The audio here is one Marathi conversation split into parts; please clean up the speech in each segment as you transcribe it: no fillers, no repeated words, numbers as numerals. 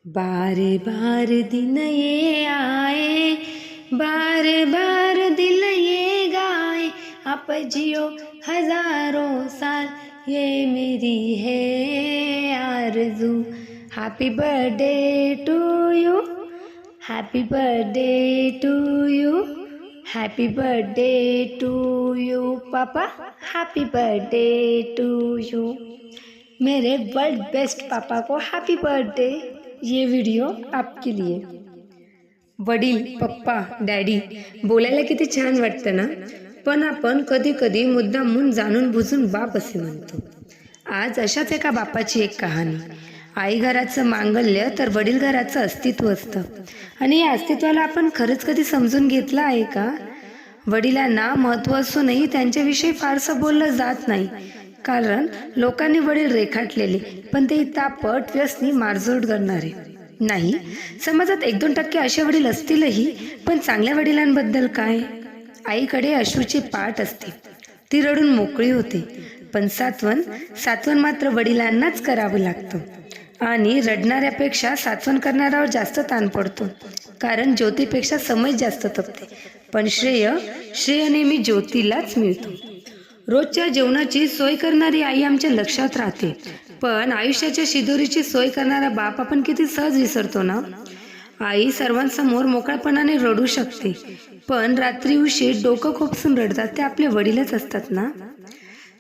बार बार दिन ये आए, बार बार दिल ये गाए, आप जियो हजारों साल, ये मेरी है आरज़ू। Happy birthday to you, happy birthday to you, happy birthday to you पापा, हैप्पी बर्थडे टू यू। मेरे वर्ल्ड बेस्ट पापा को हैप्पी बर्थडे। ये वीडिओ आपके लिए। वडील, पप्पा, डॅडी बोलायला किती छान वाटतं ना, पण आपण कधी कधी मुद्दामून जाणून बुजून बाप असे म्हणतो। आज अशाच एका बापाची एक कहाणी। आई घराचं मांगल्य तर वडील घराचं अस्तित्व असतं, आणि या अस्तित्वाला आपण खरंच कधी समजून घेतलं आहे का? वडिलांना महत्त्व असूनही त्यांच्याविषयी फारसं बोललं जात नाही, कारण लोकांनी वडील रेखाटलेले, पण ते तापट, व्यसनी, मारझोड करणारे नाही। समाजात 1-2% असे वडील असतीलही, पण चांगल्या वडिलांबद्दल काय? आईकडे अश्रूची पाट असते, ती रडून मोकळी होते, पण सात्वन मात्र वडिलांनाच करावं लागतं, आणि रडणाऱ्यापेक्षा सात्वन करणाऱ्यावर जास्त ताण पडतो, कारण ज्योतीपेक्षा समय जास्त तपते, पण श्रेय नेहमी ज्योतीलाच मिळतो। रोजच्या जेवणाची सोय करणारी आई आमच्या लक्षात राहते, पण आयुष्याच्या शिदोरीची सोय करणारा बाप आपण किती सहज विसरतो ना। आई सर्वांसमोर मोकळपणाने रडू शकते, पण रात्री उशीर डोकं खोपसून रडतात ते आपले वडीलच असतात ना।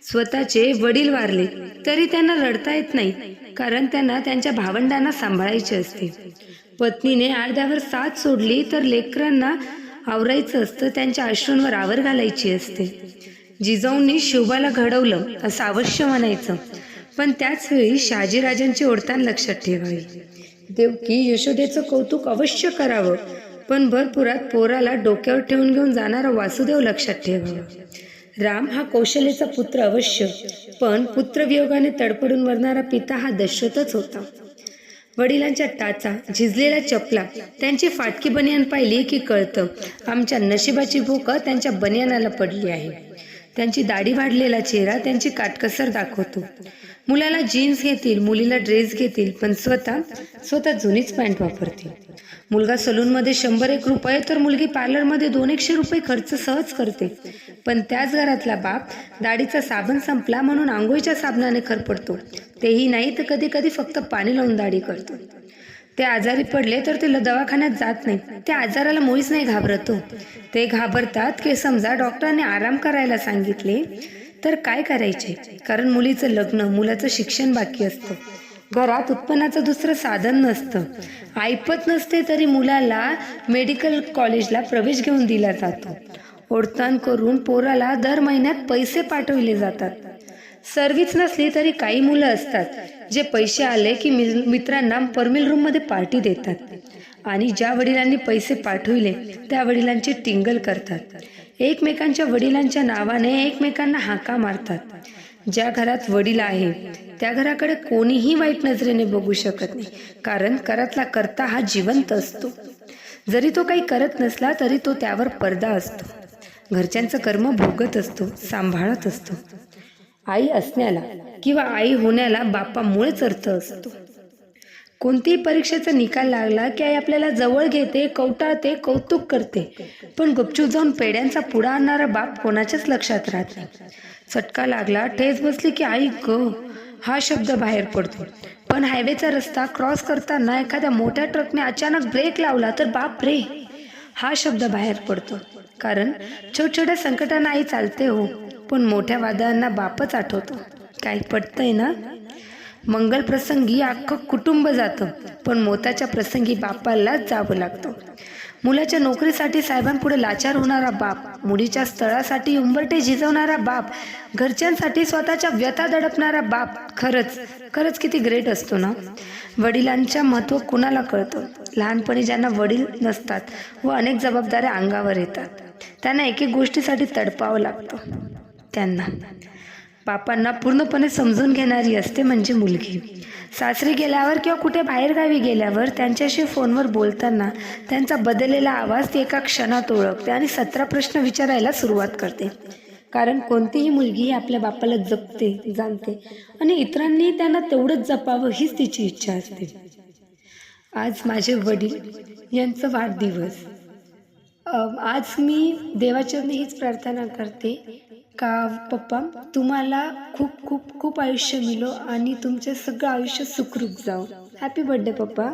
स्वतःचे वडील वारले तरी त्यांना रडता येत नाही, कारण त्यांना त्यांच्या भावंडांना सांभाळायचे असते। पत्नीने अर्ध्यावर साथ सोडली तर लेकरांना आवरायचं असतं, त्यांच्या अश्रूंवर आवर घालायची असते। जिजाऊंनी शोभाला घडवलं असं अवश्य म्हणायचं, पण त्याच वेळी शहाजीराजांची ओढताण लक्षात ठेवावी। देवकी यशोदेचं कौतुक अवश्य करावं, पण भरपुरात पोराला डोक्यावर ठेवून घेऊन जाणारा वासुदेव लक्षात ठेवावा। राम हा कौशलेचा पुत्र अवश्य, पण पुत्रवियोगाने तडपडून मरणारा पिता हा दशरथच होता। वडिलांच्या टाचा, झिजलेल्या चपला, त्यांची फाटकी बनियान पाहिली की कळतं आमच्या नशिबाची भूक त्यांच्या बनियानाला पडली आहे। त्यांची दाढी वाढलेला चेहरा त्यांची काटकसर दाखवतो। मुलाला जीन्स घेतील, मुलीला ड्रेस घेतील, पण स्वतः जुनीच पॅन्ट वापरतील। मुलगा सलूनमध्ये 100-1 रुपये तर मुलगी पार्लरमध्ये 200-100 रुपये खर्च सहज करते, पण त्याच घरातला बाप दाढीचा साबण संपला म्हणून आंघोळीच्या साबणाने खरपडतो, तेही नाही तर कधी कधी फक्त पाणी लावून दाढी करतो। ते आजारी पडले तर ते दवाखान्यात जात नाही, त्या आजाराला मुळीच नाही घाबरतो। ते घाबरतात की समजा डॉक्टरांनी आराम करायला सांगितले तर काय करायचे, कारण मुलीचं लग्न, मुलाचं शिक्षण बाकी असतं, घरात उत्पन्नाचं दुसरं साधन नसतं, ऐपत नसते तरी मुलाला मेडिकल कॉलेजला प्रवेश घेऊन दिला जातो। ओढताण करून पोराला दर महिन्यात पैसे पाठवले जातात। सर्व्हिस नसली तरी काही मुलं असतात जे पैसे आले की मित्रांना परमिल रूममध्ये पार्टी देतात, आणि ज्या वडिलांनी पैसे पाठविले त्या वडिलांची टिंगल करतात, एकमेकांच्या वडिलांच्या नावाने एकमेकांना हाका मारतात। ज्या घरात वडील आहे त्या घराकडे कोणीही वाईट नजरेने बघू शकत नाही, कारण घरातला कर्ता हा जिवंत असतो, जरी तो काही करत नसला तरी तो त्यावर पडदा असतो, घरच्यांचं कर्म भोगत असतो, सांभाळत असतो। आई असण्याला किंवा आई होण्याला बापामुळेच अर्थ असतो। कोणतीही परीक्षेचा निकाल लागला की आई आपल्याला जवळ घेते, कवटाळते, कौतुक करते, पण गुपचूप जाऊन पेड्यांचा पुडा आणणारा बाप कोणाच्याच लक्षात राहत नाही। चटका लागला, ठेच बसली की आई ग हा शब्द बाहेर पडतो, पण हायवेचा रस्ता क्रॉस करताना एखाद्या मोठ्या ट्रकने अचानक ब्रेक लावला तर बाप रे हा शब्द बाहेर पडतो, कारण छोट्या संकटांना आई चालते हो, पण मोठ्या वादळांना बापच आठवतो। काय पटतंय ना? मंगल प्रसंगी अख्खं कुटुंब जातं, पण मोताच्या प्रसंगी बापालाच जावं लागतं। मुलाच्या नोकरीसाठी साहेबांपुढे लाचार होणारा बाप, मुलीच्या स्थळासाठी उंबरठे झिजवणारा बाप, घरच्यांसाठी स्वतःच्या व्यथा दडपणारा बाप, खरंच किती ग्रेट असतो ना। वडिलांच्या महत्त्व कुणाला कळतं? लहानपणी ज्यांना वडील नसतात व अनेक जबाबदाऱ्या अंगावर येतात, त्यांना एक गोष्टीसाठी तडपावं लागतं। त्यांना बापांना पूर्णपणे समजून घेणारी असते म्हणजे मुलगी। सासरी गेल्यावर किंवा कुठे बाहेरगावी गेल्यावर त्यांच्याशी फोनवर बोलताना त्यांचा बदललेला आवाज ती एका क्षणात ओळखते आणि 17 प्रश्न विचारायला सुरुवात करते, कारण कोणतीही मुलगी आपल्या बापाला जपते, जाणते, आणि इतरांनी त्यांना तेवढंच जपावं हीच तिची इच्छा असते। आज माझे वडील यांचा वाढदिवस. आज मी देवाचरणी हीच प्रार्थना करते का पप्पा तुम्हाला खूप खूप खूप आयुष्य मिळो आणि तुमचं सगळं आयुष्य सुखरूप जाओ. हॅपी बर्थडे पप्पा.